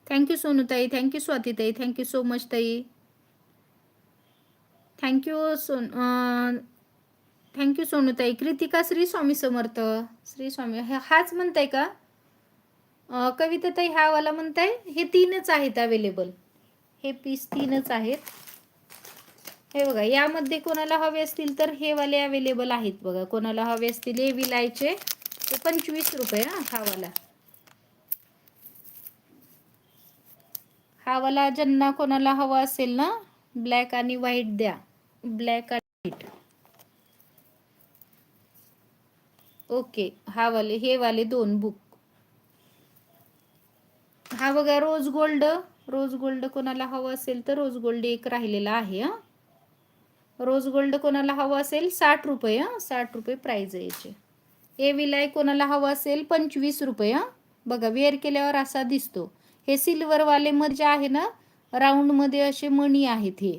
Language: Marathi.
थँक्यू सोनूताई, थँक्यू स्वातीताई, थँक्यू सो मच ताई. थँक्यू थँक्यू सोनूताई. कृतिका, श्री स्वामी समर्थ. श्री स्वामी हाच म्हणताय का? कविताताई हा वाला म्हणताय? हे 3च आहेत अवेलेबल. हे पीस 3च आहेत. हे बघा, यामध्ये कोणाला हवे असतील तर हे वाले अवेलेबल आहेत बघा. कोणाला हवे असतील हे विलायचे, ते 25 रुपये. हा वाला, हा वाला ज्यांना कोणाला हवा असेल ना, ब्लॅक आणि व्हाईट द्या. ब्लॅक आणि व्हाईट. ओके, हा वाले, हे वाले 2 बुक. हा बघा रोज गोल्ड. रोज गोल्ड कोणाला हवं असेल तर रोज गोल्ड एक राहिलेला आहे. रोज गोल्ड कोणाला हवं असेल 60 रुपये. 60 रुपये प्राइस आहे याचे. हे विलाय कोणाला हवं असेल 25 रुपये. बघा, वेअर केल्यावर असा दिसतो. हे सिल्वरवाले मध्ये आहे ना, राऊंडमध्ये असे मणी आहेत. हे